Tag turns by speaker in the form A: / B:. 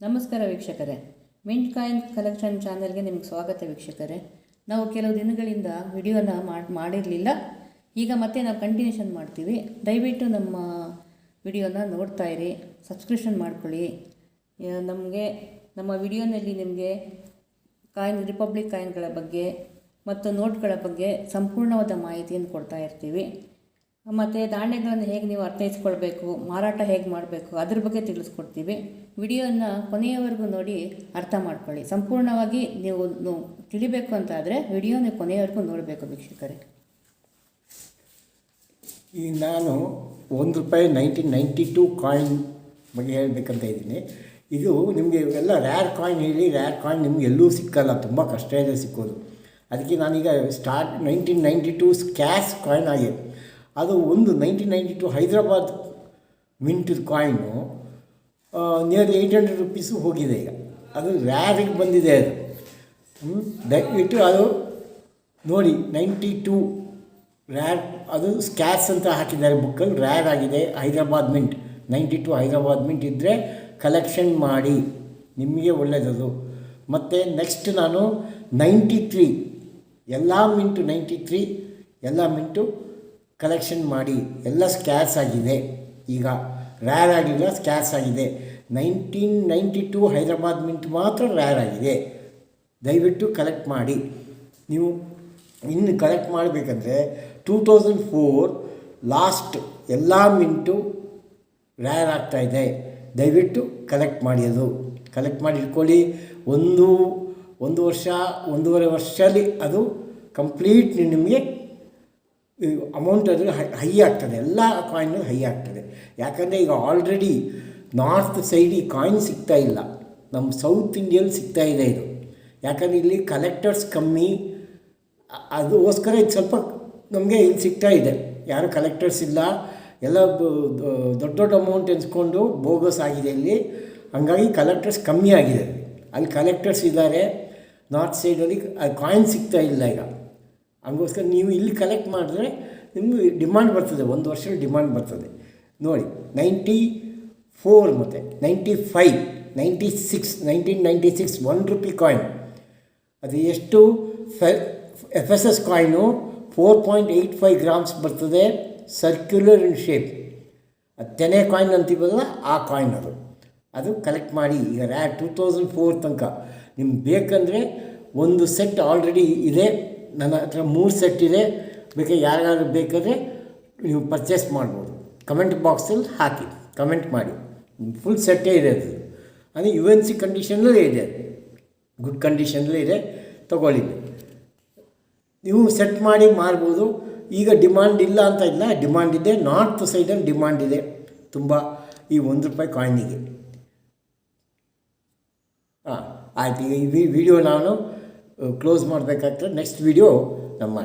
A: ನಮಸ್ಕಾರ ವೀಕ್ಷಕರೇ, mint coin collection ಚಾನಲ್ಗೆ ನಿಮಗೆ ಸ್ವಾಗತ ವೀಕ್ಷಕರೇ. ನಾವು ಕೆಲವು ದಿನಗಳಿಂದ ವಿಡಿಯೋನ ಮಾಡಿರಲಿಲ್ಲ. ಈಗ ಮತ್ತೆ ನಾವು ಕಂಟಿನ್ಯೂಷನ್ ಮಾಡ್ತೀವಿ. ದಯವಿಟ್ಟು ನಮ್ಮ ವಿಡಿಯೋನ ನೋಡ್ತಾ ಇರಿ, ಸಬ್ಸ್ಕ್ರಿಪ್ಷನ್ ಮಾಡ್ಕೊಳ್ಳಿ. ನಮ್ಮ ವಿಡಿಯೋನಲ್ಲಿ ನಿಮಗೆ ರಿಪಬ್ಲಿಕ್ ಕಾಯಿನ್ಗಳ ಬಗ್ಗೆ ಮತ್ತು ನೋಟ್ಗಳ ಬಗ್ಗೆ ಸಂಪೂರ್ಣವಾದ ಮಾಹಿತಿಯನ್ನು ಕೊಡ್ತಾ ಇರ್ತೀವಿ. ಮತ್ತು ನಾಣ್ಯಗಳನ್ನು ಹೇಗೆ ನೀವು ಅರ್ಥೈಸ್ಕೊಳ್ಬೇಕು, ಮಾರಾಟ ಹೇಗೆ ಮಾಡಬೇಕು ಅದ್ರ ಬಗ್ಗೆ ತಿಳಿಸ್ಕೊಡ್ತೀವಿ. ವಿಡಿಯೋನ ಕೊನೆಯವರೆಗೂ ನೋಡಿ ಅರ್ಥ ಮಾಡ್ಕೊಳ್ಳಿ. ಸಂಪೂರ್ಣವಾಗಿ ನೀವು ತಿಳಿಬೇಕು ಅಂತಾದರೆ ವಿಡಿಯೋನ ಕೊನೆಯವರೆಗೂ ನೋಡಬೇಕು ವೀಕ್ಷಕರೇ.
B: ಈಗ ನಾನು ₹1 1992 ಕಾಯಿನ್ ಬಗ್ಗೆ ಹೇಳಬೇಕಂತ ಇದ್ದೀನಿ. ಇದು ನಿಮಗೆ ಎಲ್ಲ ರ್ಯಾರ್ ಕಾಯಿನ್ ಹೇಳಿ, ರ್ಯಾರ್ ಕಾಯಿನ್ ನಿಮ್ಗೆ ಎಲ್ಲೂ ಸಿಕ್ಕಲ್ಲ, ತುಂಬ ಕಷ್ಟ ಇದೆ ಸಿಕ್ಕೋದು. ಅದಕ್ಕೆ ನಾನೀಗ 1992 ಕ್ಯಾಶ್ ಕಾಯಿನ್ ಆಗಿದೆ. ಅದು ಒಂದು 1992 ಹೈದರಾಬಾದ್ ಮಿಂಟದ ಕಾಯಿನು ನಿಯರ್ಲಿ ₹800 ಹೋಗಿದೆ. ಈಗ ಅದು ರ್ಯಾರಿಗೆ ಬಂದಿದೆ. ಅದು ದಯವಿಟ್ಟು ಅದು ನೋಡಿ, 92 ರ್ಯಾರ್, ಅದು ಸ್ಕ್ಯಾಸ್ ಅಂತ ಹಾಕಿದ್ದಾರೆ ಬುಕ್ಕಲ್ಲಿ. ರ್ಯಾರ್ ಆಗಿದೆ, ಹೈದರಾಬಾದ್ ಮಿಂಟ್ 92 ಹೈದರಾಬಾದ್ ಮಿಂಟ್ ಇದ್ದರೆ ಕಲೆಕ್ಷನ್ ಮಾಡಿ, ನಿಮಗೆ ಒಳ್ಳೆಯದದು. ಮತ್ತು ನೆಕ್ಸ್ಟ್ ನಾನು 93 ಎಲ್ಲ ಮಿಂಟು 93 ಎಲ್ಲ ಮಿಂಟು ಕಲೆಕ್ಷನ್ ಮಾಡಿ. ಎಲ್ಲ ಸ್ಕ್ಯಾಸ್ ಆಗಿದೆ, ಈಗ ರ್ಯಾರ್ ಆಗಿಲ್ಲ, ಸ್ಕ್ಯಾಸ್ ಆಗಿದೆ. 1992 ಹೈದರಾಬಾದ್ ಮಿಂಟ್ ಮಾತ್ರ ರ್ಯಾರ್ ಆಗಿದೆ. ದಯವಿಟ್ಟು ಕಲೆಕ್ಟ್ ಮಾಡಿ. ನೀವು ಇನ್ನು ಕಲೆಕ್ಟ್ ಮಾಡಬೇಕಂದ್ರೆ 2004 ಲಾಸ್ಟ್ ಎಲ್ಲ ಮಿಂಟು ರ್ಯಾರ್ ಆಗ್ತಾಯಿದೆ. ದಯವಿಟ್ಟು ಕಲೆಕ್ಟ್ ಮಾಡಿ, ಅದು ಕಲೆಕ್ಟ್ ಮಾಡಿ ಇಟ್ಕೊಳ್ಳಿ. ಒಂದು ವರ್ಷ, 1.5 ವರ್ಷದಲ್ಲಿ ಅದು ಕಂಪ್ಲೀಟ್ ನಿಮಗೆ ಅಮೌಂಟ್ ಅದು ಹೈ ಆಗ್ತದೆ. ಎಲ್ಲ ಕಾಯಿನು ಹೈ ಆಗ್ತದೆ. ಯಾಕಂದರೆ ಈಗ ಆಲ್ರೆಡಿ ನಾರ್ತ್ ಸೈಡ್ ಈ ಕಾಯಿನ್ ಸಿಗ್ತಾ ಇಲ್ಲ, ನಮ್ಮ ಸೌತ್ ಇಂಡಿಯಲ್ಲಿ ಸಿಗ್ತಾ ಇದೆ ಇದು. ಯಾಕಂದರೆ ಇಲ್ಲಿ ಕಲೆಕ್ಟರ್ಸ್ ಕಮ್ಮಿ, ಅದಕ್ಕೋಸ್ಕರ ಇದು ಸ್ವಲ್ಪ ನಮಗೆ ಇಲ್ಲಿ ಸಿಗ್ತಾ ಇದೆ. ಯಾರು ಕಲೆಕ್ಟರ್ಸ್ ಇಲ್ಲ, ಎಲ್ಲ ದೊಡ್ಡ ದೊಡ್ಡ ಅಮೌಂಟ್ ಎನ್ಸ್ಕೊಂಡು ಬೋಗಸ್ ಆಗಿದೆ ಇಲ್ಲಿ. ಹಂಗಾಗಿ ಕಲೆಕ್ಟರ್ಸ್ ಕಮ್ಮಿ ಆಗಿದೆ. ಅಲ್ಲಿ ಕಲೆಕ್ಟರ್ಸ್ ಇದ್ದಾರೆ ನಾರ್ತ್ ಸೈಡಲ್ಲಿ, ಅದು ಕಾಯಿನ್ ಸಿಗ್ತಾ ಇಲ್ಲ ಈಗ. ಹಂಗೋಸ್ಕರ ನೀವು ಇಲ್ಲಿ ಕಲೆಕ್ಟ್ ಮಾಡಿದ್ರೆ ನಿಮಗೆ ಡಿಮಾಂಡ್ ಬರ್ತದೆ, 1 ವರ್ಷದಲ್ಲಿ ಡಿಮಾಂಡ್ ಬರ್ತದೆ. ನೋಡಿ, 94 ಮತ್ತು 95, 96, 1996 ₹1 ಕಾಯಿನ್. ಅದು ಎಷ್ಟು FSS ಕಾಯಿನು 4.85 ಗ್ರಾಮ್ಸ್ ಬರ್ತದೆ, ಸರ್ಕ್ಯುಲರ್ ಇನ್ ಶೇಪ್. ಅದು ತೆನೆ ಕಾಯಿನ್ ಅಂತೀವಲ್ಲ, ಆ ಕಾಯಿನ್ ಅದು ಕಲೆಕ್ಟ್ ಮಾಡಿ. ಈಗ 2004 ತನಕ ನಿಮ್ಗೆ ಬೇಕಂದರೆ ಒಂದು ಸೆಟ್ ಆಲ್ರೆಡಿ ಇದೆ, ನನ್ನ ಹತ್ರ 3 ಸೆಟ್ ಇದೆ. ಬೇಕಾದ್ರೆ ಯಾರಿಗಾದ್ರೂ ಬೇಕಾದರೆ ನೀವು ಪರ್ಚೇಸ್ ಮಾಡ್ಬೋದು. ಕಮೆಂಟ್ ಬಾಕ್ಸಲ್ಲಿ ಹಾಕಿ ಕಮೆಂಟ್ ಮಾಡಿ. ಫುಲ್ ಸೆಟ್ಟೇ ಇದೆ ಅದು. ಅಂದರೆ UNC ಕಂಡೀಷನಲ್ಲೇ ಇದೆ, ಗುಡ್ ಕಂಡೀಷನಲ್ಲೇ ಇದೆ, ತೊಗೊಳ್ಳಿ. ನೀವು ಸೆಟ್ ಮಾಡಿ ಮಾರ್ಬೋದು. ಈಗ ಡಿಮಾಂಡ್ ಇಲ್ಲ ಅಂತ ಇಲ್ಲ, ಡಿಮಾಂಡ್ ಇದೆ. ನಾರ್ತ್ ಸೈಡಲ್ಲಿ ಡಿಮಾಂಡ್ ಇದೆ ತುಂಬ ಈ ₹1 ಕಾಯಿನಿಗೆ. ಆಯಿತು, ಈಗ ಈ ವಿಡಿಯೋ ನಾನು ಕ್ಲೋಸ್ ಮಾಡಬೇಕಾಗ್ತದೆ. ನೆಕ್ಸ್ಟ್ ವಿಡಿಯೋ ನಮ್ಮ